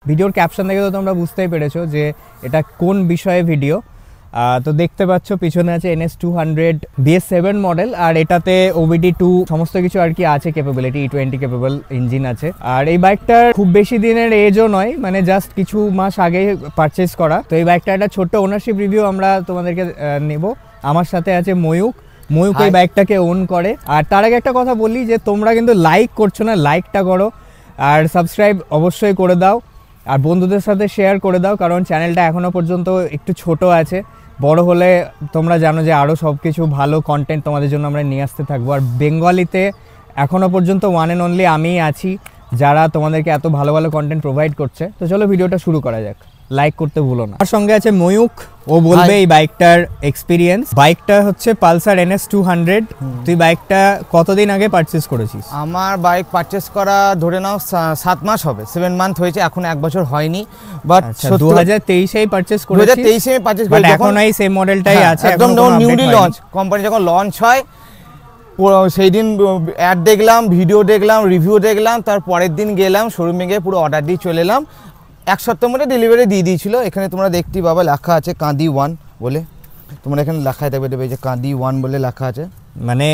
ভিডিওর ক্যাপশন দেখে তো তোমরা বুঝতেই পেরেছো যে এটা কোন বিষয়ে ভিডিও। তো দেখতে পাচ্ছ পিছনে আছে NS200 BS7 মডেল, আর এটাতে OBD2 সমস্ত কিছু আর কি আছে, ক্যাপাবিলিটি E20 ক্যাপেবল ইঞ্জিন আছে। আর এই বাইকটার খুব বেশি দিনের এজও নয়, মানে জাস্ট কিছু মাস আগে পারচেস করা। তো এই বাইকটা একটা ছোট্ট ওনারশিপ রিভিউ আমরা তোমাদেরকে নেব। আমার সাথে আছে ময়ূক এই বাইকটাকে ওন করে। আর তার আগে একটা কথা বলি যে তোমরা কিন্তু লাইক করছো না, লাইকটা করো, আর সাবস্ক্রাইব অবশ্যই করে দাও, আর বন্ধুদের সাথে শেয়ার করে দাও, কারণ চ্যানেলটা এখনো পর্যন্ত একটু ছোট আছে। বড় হলে তোমরা জানো যে আরও সব কিছু ভালো কন্টেন্ট তোমাদের জন্য আমরা নিয়ে আসতে থাকবো। আর বেঙ্গলিতে এখনও পর্যন্ত ওয়ান অ্যান্ড অনলি আমিই আছি যারা তোমাদেরকে এত ভালো ভালো কন্টেন্ট প্রোভাইড করছে। তো চলো ভিডিওটা শুরু করা যাক, লাইক করতে ভুলো না। আর সঙ্গে আছে ময়ূক, ও বলবে এই বাইকটার এক্সপিরিয়েন্স। বাইকটা হচ্ছে পালসার NS200। তুই বাইকটা কতদিন আগে পারচেস করেছিস? আমার বাইক পারচেস করা ধরে নাও 7 মাস হবে, 7 মান্থ হয়েছে, এখন 1 বছর হয়নি। বাট 2023-এই পারচেস করেছিস? 2023-এ পারচেস করেছি, এখন এই সেম মডেলটাই আছে, একদম নিউলি লঞ্চ। কোম্পানি যখন লঞ্চ হয় সেই দিন অ্যাড দেখলাম, ভিডিও দেখলাম, রিভিউ দেখলাম, তার পরের দিন গেলাম শোরুমে, গিয়ে পুরো অর্ডার দিয়ে চলে এলাম। 1 সপ্তাহের মধ্যে ডেলিভারি দিয়ে দিয়েছিল। এখানে তোমরা দেখতে পাবে লেখা আছে কাঁদি 1 বলে, তোমরা এখানে লেখায় থাকবে দেবে যে কাঁদি 1 বলে লেখা আছে। মানে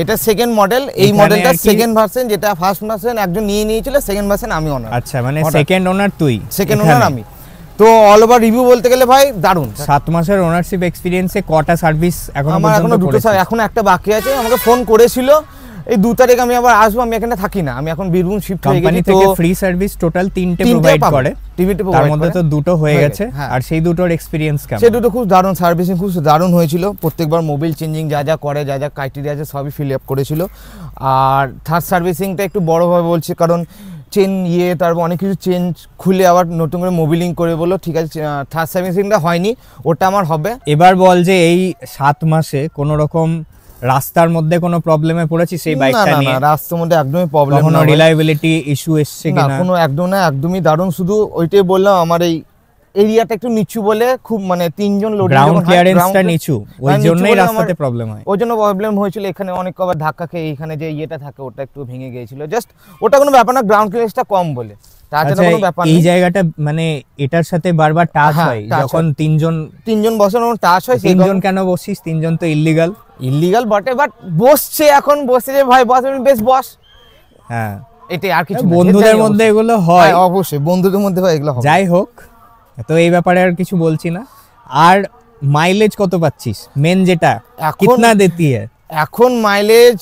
এটা সেকেন্ড মডেল। এই মডেলটা সেকেন্ড ভার্সন, যেটা ফার্স্ট ভার্সন একজন নিয়েছিল, সেকেন্ড ভার্সন আমি ওনার। আচ্ছা, মানে সেকেন্ড ওনার তুই? সেকেন্ড ওনার আমি। তো অল ওভার রিভিউ বলতে গেলে ভাই দারুণ। 7 মাসের ওনারশিপ এক্সপেরিয়েন্সে কটা সার্ভিস এখন? আমার এখনো 2টো, এখন একটা বাকি আছে। আমাকে ফোন করেছিল এই 2 তারিখ আমি আবার আসবো, আমি এখানে থাকি না, আমি এখন বীরভূম শিফট হয়ে গেছি। কোম্পানি থেকে ফ্রি সার্ভিস টোটাল 3টে প্রোভাইড করে, তার মধ্যে তো 2টো হয়ে গেছে। আর সেই 2টোর এক্সপেরিয়েন্স কেমন? সেই 2টো খুব দারুণ, সার্ভিসিং খুব দারুণ হয়েছিল। প্রত্যেকবার মোবিল চেঞ্জিং যা যা করে, যা যা ক্রাইটেরিয়া আছে সবই ফিল আপ করেছিল। আর থার্ড সার্ভিসিংটা একটু বড়োভাবে বলছে, কারণ চেন তারপর অনেক কিছু চেঞ্জ খুলে আবার নতুন করে মোবিলিং করে বললো। ঠিক আছে, থার্ড সার্ভিসিংটা হয়নি, ওটা আমার হবে। এবার বল যে এই 7 মাসে কোনো রকম রাস্তার মধ্যে কোনো প্রবলেমে পড়েছিস সেই বাইকটা নিয়ে? না, রাস্তার মধ্যে একদমই প্রবলেম না। কোনো রিলায়েবিলিটি ইস্যু এসছে কিনা? না, কোনো একদম না, একদমই দারুণ। শুধু ওইটাই বললাম, আমার এই এরিয়াটা একটু নিচু বলে খুব, মানে 3জন লোডিং, গ্রাউন্ড ক্লিয়ারেন্সটা নিচু, ওই জন্যই রাস্তাতে প্রবলেম হয়। ওই জন্য প্রবলেম হয়েছিল। এখানে অনেক কবার ধাক্কা খেয়ে এখানে যে ইয়েটা থাকে ওটা একটু ভেঙে গিয়েছিল। জাস্ট ওটা কোনো ব্যাপার না, গ্রাউন্ড ক্লিয়ারেন্সটা কম বলে, তাছাড়া কোনো ব্যাপার না। এই জায়গাটা মানে এটার সাথে বারবার টাচ হয়, যখন তিনজন বসার টাচ হয়। 3জন কেন বসিস? 3জন তো ইল্লিগাল বটে, বাট বসছে, এখন বসে যে ভাই বস, আমি বেশ বস। হ্যাঁ, এটাই, আর কিছু বন্ধুদের মধ্যে এগুলো হয়, অবশ্যই বন্ধুদের মধ্যে হয় এগুলো। যাই হোক, তো এই ব্যাপারে আর কিছু বলছি না। আর মাইলেজ কত পাচ্ছিস মেন, যেটা কিতনা দেতি है? এখন মাইলেজ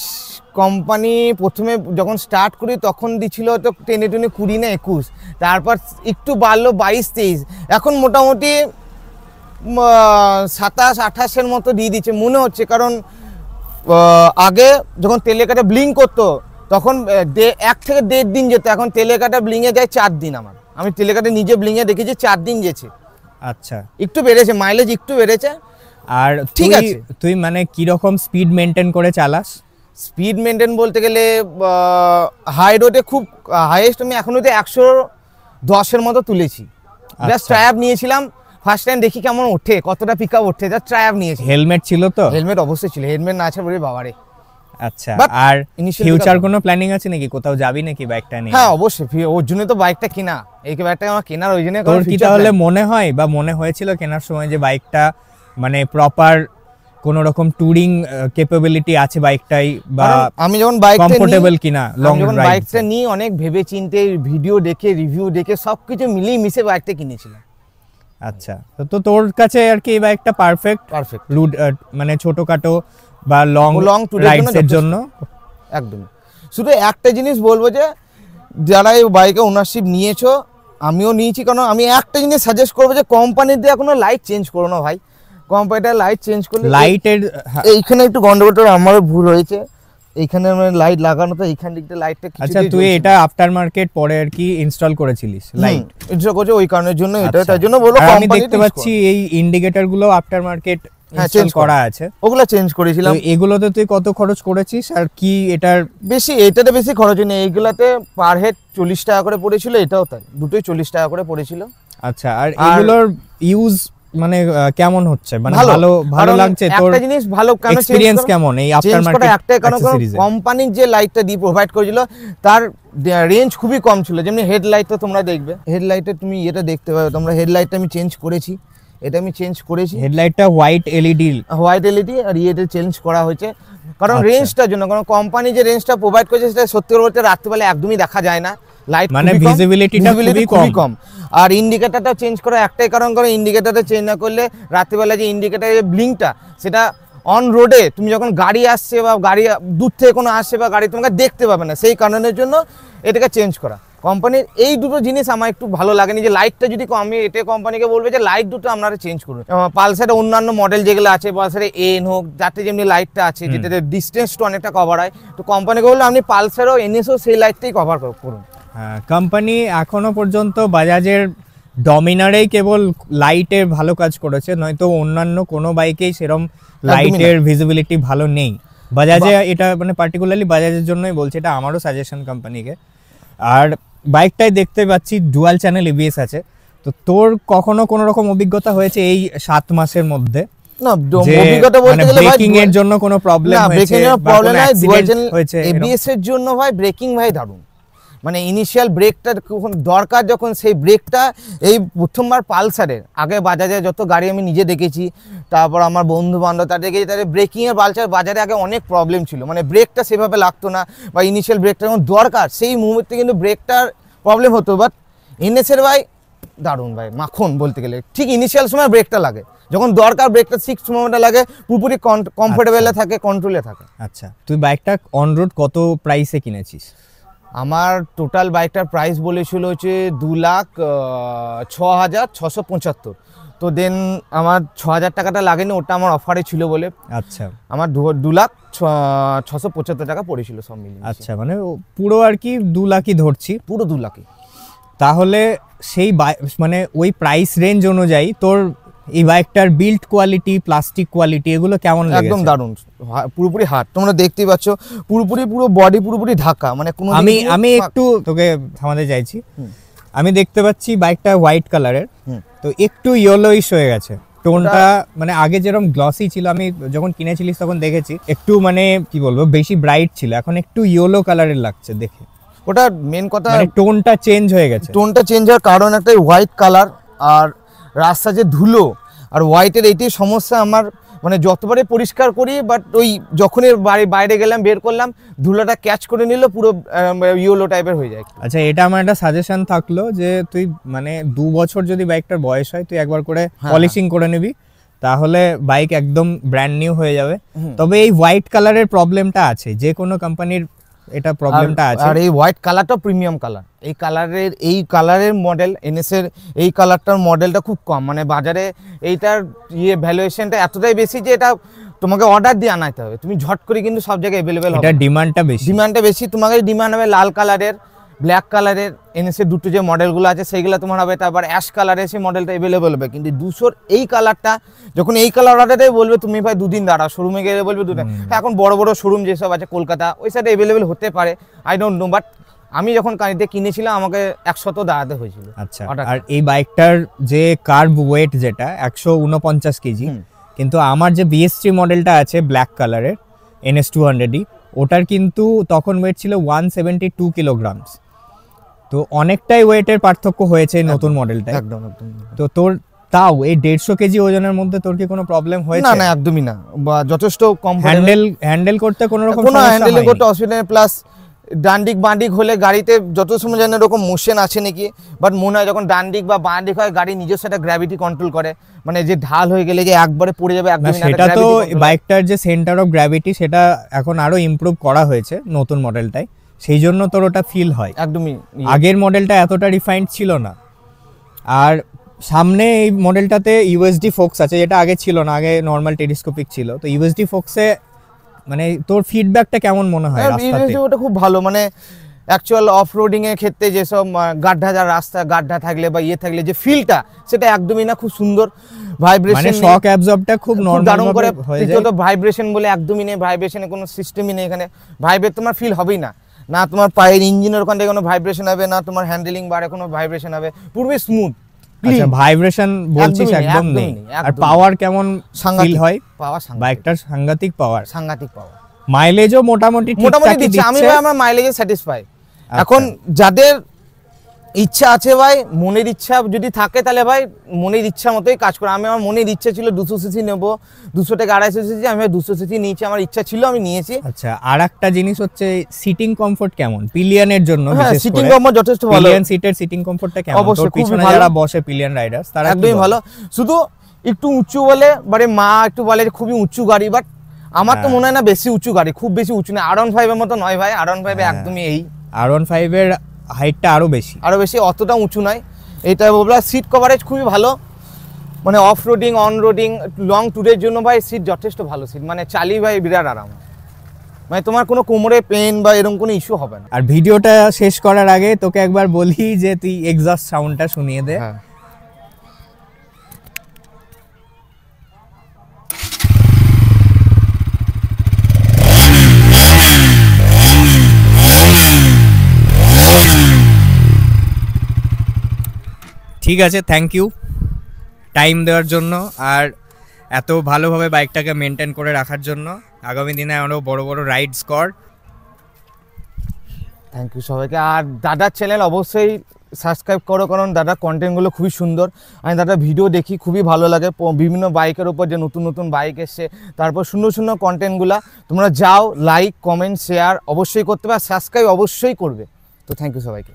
কোম্পানি প্রথমে যখন স্টার্ট করি তখন দিছিল তো 20 না 21, তারপর একটু বাড়লো 22-23, এখন মোটামুটি 27-28-এর মতো দিয়ে দিচ্ছে মনে হচ্ছে। কারণ আগে যখন তেলে কাটা ব্লিং করতো তখন 1 থেকে 1.5 দিন যেত, এখন তেলে কাটা ব্লিংয়ে যায় 4 দিন। আমি তেলে কাটা নিজে ব্লিংয়ে দেখেছি 4 দিন গেছে। আচ্ছা, একটু বেড়েছে, মাইলেজ একটু বেড়েছে। আর ঠিক আছে, তুই মানে কি রকম স্পিড মেইনটেইন করে চালাস? স্পিড মেইনটেইন বলতে গেলে হাই রোডে খুব হাইয়েস্ট আমি এখন অবধি 110-এর মতো তুলেছি। জাস্ট ট্রায়াপ নিয়েছিলাম ফার্স্ট টাইম, দেখি কেমন ওঠে, কতটা পিকআপ ওঠে, জাস্ট ট্রায়াপ নিয়েছি। হেলমেট ছিল তো? হেলমেট অবশ্যই ছিল, হেলমেট না আছে বলে বাবারে। আচ্ছা, আর ফিউচার কোনো প্ল্যানিং আছে নাকি? কোথাও যাবি নাকি বাইকটা নিয়ে? হ্যাঁ অবশ্যই, ওর জন্য তো বাইকটা কিনা, এই বাইকটা আমার কেনার ওই জন্য। তোর কি তাহলে মনে হয় বা মনে হয়েছিল কেনার সময় যে বাইকটা মানে প্রপার কোন রকম টুরিং ক্যাপাবিলিটি আছে বাইকটাই, বা আমি যখন বাইকটা কমফোর্টেবল কিনা লং রাইড? বাইকটা নিয়ে অনেক ভেবে চিন্তে, ভিডিও দেখে, রিভিউ দেখে সবকিছু মিলিয়ে মিশে বাইকটা কিনেছিলাম। আচ্ছা, তো তোর কাছে আর কি এই বাইকটা পারফেক্ট রুট, মানে ছোটখাটো বা লং রাইডসের জন্য একদম। শুধু একটা জিনিস বলবো যে যারা এই বাইকে ওনারশিপ নিয়েছো, আমিও নিয়েছি, কারণ আমি একটা জিনিস সাজেস্ট করবো যে কোম্পানির দিয়ে কোনো লাইট চেঞ্জ করো না ভাই। কোম্পানিটার লাইট চেঞ্জ করলে লাইটের এইখানে একটু গন্ডগোলটা আমারও ভুল হয়েছে, এইখানে লাইট লাগানো তো এইখান দিকটা লাইটটা কিছু। আচ্ছা, তুই এটা আফটার মার্কেট পরে আর কি ইনস্টল করেছিলিস লাইট? ইনস্টল করেছি ওই কারণের জন্য, এটা তার জন্য বলবো। আমি দেখতে পাচ্ছি এই ইন্ডিকেটর গুলো আফটার মার্কেট ইনস্টল করা আছে, ওগুলো চেঞ্জ করেছিলাম। এগুলোতে তুই কত খরচ করেছিস? আর কি এটার এটাতে বেশি খরচ নেই, এইগুলাতে পার হেড 40 টাকা করে পড়েছিল, এটাও তাই, দুটোই 40 টাকা করে পড়েছিল। আচ্ছা, আর এগুলোর ইউজ মানে কেমন হচ্ছে, মানে ভালো ভালো লাগছে তোর? একটা জিনিস ভালো কেন এক্সপেরিয়েন্স কেমন এই আফটার মার্কেট? একটা কারণ কোম্পানির যে লাইটটা দিয়ে প্রোভাইড করেছিল তার রেঞ্জ খুবই কম ছিল। যেমনি হেডলাইট তো তোমরা দেখবে, হেডলাইটে তুমি এটা দেখতে পাবে, তোমরা হেডলাইটটা আমি চেঞ্জ করেছি, এটা আমি চেঞ্জ করেছি, হেডলাইটটা হোয়াইট এলইডি আর ইয়েতে চেঞ্জ করা হয়েছে কারণ রেঞ্জটার জন্য। কারণ কোম্পানি যে রেঞ্জটা প্রোভাইড করেছে সেটা সত্যি বলতে রাত্রিবেলা একদমই দেখা যায় না, লাইট মানে ভিজিবিলিটিটা খুবই কম। আর ইন্ডিকেটরটা চেঞ্জ করা একটাই কারণ, ইন্ডিকেটরটা চেঞ্জ না করলে রাত্রিবেলা যে ইন্ডিকেটরের ব্লিঙ্কটা সেটা অন রোডে তুমি যখন গাড়ি আসছে বা গাড়ি দূর থেকে কোনো আসছে বা গাড়ি তোমাকে দেখতে পাবে না, সেই কারণের জন্য এটাকে চেঞ্জ করা। কোম্পানির এই দুটো জিনিস আমার একটু ভালো লাগেনি, যে লাইটটা যদি আমি এটা কোম্পানিকে বলবো যে লাইট দুটো আপনারা চেঞ্জ করুন। পালসারে অন্যান্য মডেল যেগুলো আছে, পালসারে এন হোক, যাতে যেমনি লাইটটা আছে যেটাতে ডিস্টেন্সটা অনেকটা কভার হয়, তো কোম্পানিকে বললো আপনি পালসারও এনএসও সেই লাইটটাই কভার করুন। হ্যাঁ, কোম্পানি এখনো পর্যন্ত বাজাজের ডমিনারেই কেবল লাইটের ভালো কাজ করেছে, নয়তো অন্যান্য কোনো বাইকেই সেরকম লাইটের ভিজিবিলিটি ভালো নেই। বাজাজে এটা মানে পার্টিকুলারলি বাজাজের জন্যই বলছি, এটা আমারও সাজেশন কোম্পানিকে। আর বাইকটাই দেখতে পাচ্ছি ডুয়াল চ্যানেল এবিএস আছে, তো তোর কখনো কোনো রকম অভিজ্ঞতা হয়েছে এই 7 মাসের মধ্যে? না, অভিজ্ঞতা বলতে গেলে ব্রেকিং এর জন্য কোনো প্রবলেম হয়েছে? প্রবলেম নাই, ডুয়াল চ্যানেল এবিএস এর জন্য ভাই ব্রেকিং ভাই দারুণ। মানে ইনিশিয়াল ব্রেকটা দরকার যখন, সেই ব্রেকটা এই প্রথমবার পালসারের, আগে বাজারে যত গাড়ি আমি নিজে দেখেছি, তারপর আমার বন্ধু বান্ধব তাদের দেখেছি, তাদের ব্রেকিংয়ের পালসার বাজারে আগে অনেক প্রবলেম ছিল, মানে ব্রেকটা সেভাবে লাগতো না, বা ইনিশিয়াল ব্রেকটা যখন দরকার সেই মুহূর্তে কিন্তু ব্রেকটার প্রবলেম হতো। বাট এনএসের ভাই দারুণ ভাই, মাখন বলতে গেলে। ঠিক ইনিশিয়াল সময় ব্রেকটা লাগে, যখন দরকার ব্রেকটা ঠিক সময়টা লাগে, পুরোপুরি কমফোর্টেবলে থাকে, কন্ট্রোলে থাকে। আচ্ছা, তুই বাইকটা অন রোড কত প্রাইসে কিনেছিস? আমার টোটাল বাইকটার প্রাইস বলেছিল হচ্ছে 2,06,675। তো দেন আমার 6,000 টাকাটা লাগেনি, ওটা আমার অফারে ছিল বলে। আচ্ছা, আমার 2,06,675 টাকা পড়েছিল সব মিলিয়ে। আচ্ছা, মানে পুরো আর কি 2 লাখই ধরছি, পুরো 2 লাখই। তাহলে সেই মানে ওই প্রাইস রেঞ্জ অনুযায়ী তোর এই বাইকটার বিল্ড কোয়ালিটি, প্লাস্টিক কোয়ালিটি এগুলো কেমন লেগেছে? একদম দারুণ, পুরোপুরি হার্ড, তোমরা দেখতেই পাচ্ছ, পুরো বডি পুরোপুরি ঢাকা, মানে কোনো আমি একটু তোকে থামাতে চাইছি, আমি দেখতে পাচ্ছি বাইকটা হোয়াইট কালারের, তো একটু ইয়েলোইশ হয়ে গেছে টোনটা, মানে আগে যেরকম গ্লসি ছিল, আমি যখন কিনেছিলিস তখন দেখেছি একটু মানে কি বলবো বেশি ব্রাইট ছিল, এখন একটু ইয়েলো কালারের লাগছে দেখে। ওটা মেন কথা, মানে টোনটা চেঞ্জ হয়ে গেছে। টোনটা চেঞ্জ হওয়ার কারণ একটা হোয়াইট কালার, আর রাস্তা যে ধুলো আর হোয়াইটের এইটাই সমস্যা আমার, মানে যতবারই পরিষ্কার করি বাট ওই যখনই বাইরে গেলাম বের করলাম ধুলোটা ক্যাচ করে নিল, পুরো ইয়েলো টাইপের হয়ে যায়। আচ্ছা, এটা আমার একটা সাজেশন থাকলো যে তুই মানে 2 বছর যদি বাইকটার বয়স হয়, তুই একবার করে পলিশিং করে নিবি, তাহলে বাইক একদম ব্র্যান্ড নিউ হয়ে যাবে। তবে এই হোয়াইট কালারের প্রবলেমটা আছে, যে কোনো কোম্পানির এটা প্রবলেমটা আছে। আর এই হোয়াইট কালারটা প্রিমিয়াম কালার, এই কালারের মডেল এনএসের এই কালারটার মডেলটা খুব কম, মানে বাজারে এইটার ভ্যালুয়েশনটা এতটাই বেশি যে এটা তোমাকে অর্ডার দিয়ে আনাইতে হবে, তুমি ঝট করে কিন্তু সব জায়গায় অ্যাভেলেবেল হবে। এটা ডিমান্ডটা বেশি, তোমাকে ডিমান্ড হবে লাল কালারের, ব্ল্যাক কালারের। এনএসের দুটো যে মডেলগুলো আছে সেইগুলো তোমার হবে, তারপর অ্যাশ কালারের সেই মডেলটা অ্যাভেলেবেল হবে। কিন্তু 200 এই কালারটা, যখন এই কালার অর্ডারটাই বলবে তুমি ভাই 2 দিন দাঁড়াও, শোরুমে গেলে বলবে 2 দিন। এখন বড় বড় শোরুম যেসব আছে কলকাতা, ওই সাইডে অ্যাভেলেবেল হতে পারে, আই ডোন্ট নো, বাট আমি যখন গাড়িতে কিনেছিলাম আমাকে 100 দাঁড়াতে হয়েছিল। আচ্ছা, আর এই বাইকটার যে কার্ভ ওয়েট যেটা 149 কেজি, কিন্তু আমার যে BS3 মডেলটা আছে ব্ল্যাক কালারের NS200D, ওটার কিন্তু তখন ওয়েট ছিল 172 কিলোগ্রামস, তো অনেকটাই ওয়েটের পার্থক্য হয়েছে নতুন মডেলটা। একদম একদম। তো তোর তাও এই 150 কেজি ওজনের মধ্যে তোর কি কোনো প্রবলেম হয়েছে? না না, একদমই না, যথেষ্ট কম। হ্যান্ডেল করতে কোনো রকম সমস্যা হয়নি? হ্যান্ডেল করতে অসুবিধা নেই, প্লাস ডান্ডিক বাঁদিক হলে গাড়িতে যত সময় জানি এরকম মোশন আছে নাকি, বাট মনে হয় যখন ডান্ডিক বা বাঁদিক হয় গাড়ি নিজস্ব একটা গ্র্যাভিটি কন্ট্রোল করে, মানে যে ঢাল হয়ে গেলে যে একবারে পড়ে যাবে একদম না। সেটা তো বাইকটার যে সেন্টার অফ গ্র্যাভিটি সেটা এখন আরো ইমপ্রুভ করা হয়েছে নতুন মডেলটায়, সেই জন্য তোর ওটা ফিল হয়। একদমই, আগের মডেলটা এতটা রিফাইন্ড ছিল না। আর সামনে এই মডেলটাতে ইউএসডি ফোকস আছে, যেটা আগে ছিল না, আগে নর্মাল টেলিস্কোপিক ছিল। তো ইউএসডি ফোকসে মানে তোর ফিডব্যাকটা কেমন মনে হয় রাস্তাতে? ওটা খুব ভালো, মানে অ্যাকচুয়াল অফ রোডিং এর ক্ষেত্রে যেসব গাড্ডা যা রাস্তা গাড্ডা থাকলে বা থাকলে যে ফিলটা সেটা একদমই না, খুব সুন্দর ভাইব্রেশন, মানে শক অ্যাবজর্বটা খুব নরমাল করে হয়ে যায়। তো ভাইব্রেশন বলে একদমই নেই, ভাইব্রেশনের কোনো সিস্টেমই নেই এখানে, ভাইব্রেট তোমার ফিল হবেই না, না তোমার পায়ের ইঞ্জিনের ওখান থেকে কোনো ভাইব্রেশন হবে, না তোমার হ্যান্ডেলিং বারে কোনো ভাইব্রেশন হবে, পুরোই স্মুথ। আচ্ছা ভাইব্রেশন বলছিস একদমই নেই, একদম একদমই নেই। নেই, আর একদমই পাওয়ার কেমন সাংঘাতিক ফিল হয়? পাওয়ার, সাংঘাতিক বাইকটার সাংঘাতিক পাওয়ার, সাংঘাতিক পাওয়ার, মাইলেজও মোটামুটি মোটামুটি ঠিকঠাকই দিচ্ছে। আমি দিচ্ছে। ভাই আমার মাইলেজে স্যাটিসফাই। আচ্ছা। এখন যাদের ইচ্ছা আছে ভাই, মনের ইচ্ছা যদি থাকে তাহলে ভাই মনের ইচ্ছা মতোই কাজ করে। আমি আমার মনের ইচ্ছা ছিল 200 সিসি নেবো, 200 থেকে 250 সিসি, আমি 200 সিসি নিয়েছি, আমার ইচ্ছা ছিল, আমি নিয়েছি। আচ্ছা, আর একটা জিনিস হচ্ছে সিটিং কমফোর্ট কেমন পিলিয়নের জন্য? হ্যাঁ, বিশেষ সিটিং করে কমফোর্ট যথেষ্ট ভালো। পিলিয়ন সিটের সিটিং কমফোর্টটা কেমন? অবশ্যই, তোর খুবই পিছনে ভালো। যারা বসে পিলিয়ন রাইডার্স তারা কি একদমই বলে? ভালো, শুধু একটু উঁচু বলে বারে মা একটু বলে যে খুবই উঁচু গাড়ি, বাট আমার তো মনে হয় না বেশি উঁচু গাড়ি, খুব বেশি উঁচু না। R15 এর মতো নয় ভাই, R15 একদমই এই R15 এর হাইটটা আরো বেশি, আরো বেশি, অতটা উঁচু নয়। এটা বলবো সিট কভারেজ খুবই ভালো, মানে off roading, on roading, long ট্যুরের জন্য ভাই সিট যথেষ্ট ভালো সিট, মানে চালিয়ে ভাই বিরাট আরাম, মানে তোমার কোনো কোমরে পেন বা এরকম কোনো ইস্যু হবে না। আর ভিডিওটা শেষ করার আগে তোকে একবার বলি যে তুই এক্সস্ট সাউন্ডটা শুনিয়ে দে। হ্যাঁ, ঠিক আছে, থ্যাংক ইউ টাইম দেওয়ার জন্য আর এত ভালোভাবে বাইকটাকে মেনটেন করে রাখার জন্য। আগামী দিনে আরও বড় বড় রাইডস কর। থ্যাংক ইউ সবাইকে। আর দাদার চ্যানেল অবশ্যই সাবস্ক্রাইব করো, কারণ দাদার কন্টেন্টগুলো খুবই সুন্দর। আমি দাদার ভিডিও দেখি, খুবই ভালো লাগে। বিভিন্ন বাইকের উপর যে নতুন নতুন বাইক এসছে, তারপর সুন্দর সুন্দর কন্টেন্টগুলো তোমরা যাও, লাইক, কমেন্ট, শেয়ার অবশ্যই করতে পারো, সাবস্ক্রাইব অবশ্যই করবে। তো থ্যাংক ইউ সবাইকে।